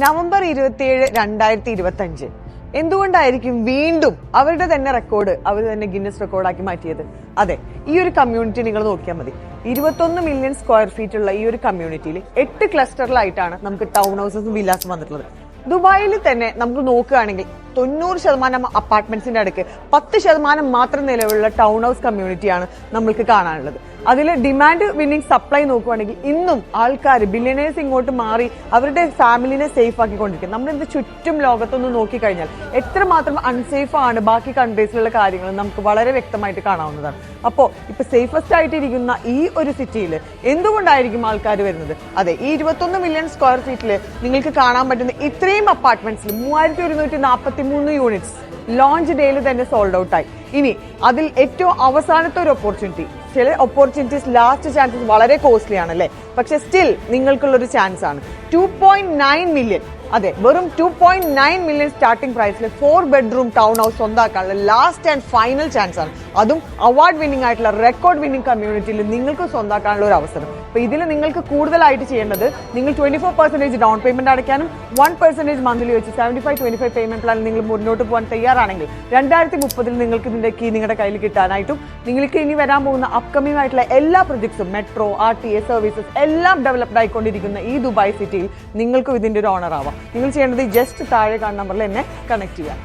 November 27, 2025 എന്തുകൊണ്ടായിരിക്കും വീണ്ടും അവരുടെ തന്നെ റെക്കോർഡ് അവർ തന്നെ ഗിന്നസ് റെക്കോർഡാക്കി മാറ്റിയത്? അതെ, ഈ ഒരു കമ്മ്യൂണിറ്റി നിങ്ങൾ നോക്കിയാൽ മതി. 21 മില്യൺ സ്ക്വയർ ഫീറ്റ് ഉള്ള ഈ ഒരു കമ്മ്യൂണിറ്റിയിൽ 8 ക്ലസ്റ്ററിലായിട്ടാണ് നമുക്ക് ടൗൺ ഹൗസസും വില്ലാസും വന്നിട്ടുള്ളത്. ദുബായിൽ തന്നെ നമുക്ക് നോക്കുകയാണെങ്കിൽ 90% അപ്പാർട്ട്മെന്റ്സിന്റെ അടുക്ക് 10% മാത്രം നിലവിലുള്ള ടൗൺ ഹൗസ് കമ്മ്യൂണിറ്റിയാണ് നമ്മൾക്ക് കാണാനുള്ളത്. അതിൽ ഡിമാൻഡ് വിന്നിംഗ് സപ്ലൈ നോക്കുകയാണെങ്കിൽ ഇന്നും ആൾക്കാർ ബില്യനേഴ്സ് ഇങ്ങോട്ട് മാറി അവരുടെ ഫാമിലിനെ സേഫ് ആക്കിക്കൊണ്ടിരിക്കും. നമ്മളിത് ചുറ്റും ലോകത്തൊന്ന് നോക്കിക്കഴിഞ്ഞാൽ എത്രമാത്രം അൺസേഫ് ആണ് ബാക്കി കൺട്രീസിലുള്ള കാര്യങ്ങൾ നമുക്ക് വളരെ വ്യക്തമായിട്ട് കാണാവുന്നതാണ്. അപ്പോൾ ഇപ്പൊ സേഫസ്റ്റ് ആയിട്ടിരിക്കുന്ന ഈ ഒരു സിറ്റിയിൽ എന്തുകൊണ്ടായിരിക്കും ആൾക്കാർ വരുന്നത്? അതെ, ഈ 21 മില്യൺ സ്ക്വയർ ഫീറ്റിൽ നിങ്ങൾക്ക് കാണാൻ പറ്റുന്ന ഇത്രയും അപ്പാർട്ട്മെന്റ്സിൽ 3143 യൂണിറ്റ്സ് ലോഞ്ച് ഡേയിൽ തന്നെ സോൾഡ് ഔട്ട് ആയി. ഇനി അതിൽ ഏറ്റവും അവസാനത്തെ ഒരു ഓപ്പർച്യൂണിറ്റി, ചില ഓപ്പർച്യൂണിറ്റീസ് ലാസ്റ്റ് ചാൻസസ് വളരെ കോസ്റ്റ്ലി ആണല്ലേ, പക്ഷെ സ്റ്റിൽ നിങ്ങൾക്കുള്ളൊരു ചാൻസ് ആണ്. 2.9 മില്യൺ, അതെ വെറും 2.9 മില്യൺ സ്റ്റാർട്ടിംഗ് പ്രൈസിൽ 4 ബെഡ്റൂം ടൗൺ ഹൗസ് സ്വന്തമാക്കാനുള്ള ലാസ്റ്റ് ആൻഡ് ഫൈനൽ ചാൻസ് ആണ്. അതും അവാർഡ് വിന്നിംഗ് ആയിട്ടുള്ള റെക്കോർഡ് വിന്നിംഗ് കമ്മ്യൂണിറ്റിയിൽ നിങ്ങൾക്ക് സ്വന്തമാക്കാനുള്ള ഒരു അവസരം. അപ്പൊ ഇതിൽ നിങ്ങൾക്ക് കൂടുതലായിട്ട് ചെയ്യേണ്ടത്, നിങ്ങൾ 24% ഡൗൺ പേയ്മെന്റ് അടയ്ക്കാനും 1% മന്ത്ലി വെച്ച് 75-25 പേയ്മെന്റ് പ്ലാൻ നിങ്ങൾ മുന്നോട്ട് പോകാൻ തയ്യാറാണെങ്കിൽ 2030 നിങ്ങൾക്ക് ഇതിന്റെ കീ നിങ്ങളുടെ കയ്യിൽ കിട്ടാനായിട്ടും നിങ്ങൾക്ക് ഇനി വരാൻ പോകുന്ന അപ്കമിംഗ് ആയിട്ടുള്ള എല്ലാ പ്രൊജക്ട്സും മെട്രോ, RTA സർവീസസ് എല്ലാം ഡെവലപ്ഡ് ആയിക്കൊണ്ടിരിക്കുന്ന ഈ ദുബായ് സിറ്റിയിൽ നിങ്ങൾക്കും ഇതിന്റെ ഒരു ഓണർ ആവാം. നിങ്ങൾ ചെയ്യേണ്ടത് ജസ്റ്റ് താഴെ കാണുന്ന നമ്പറിൽ എന്നെ കണക്ട് ചെയ്യാം.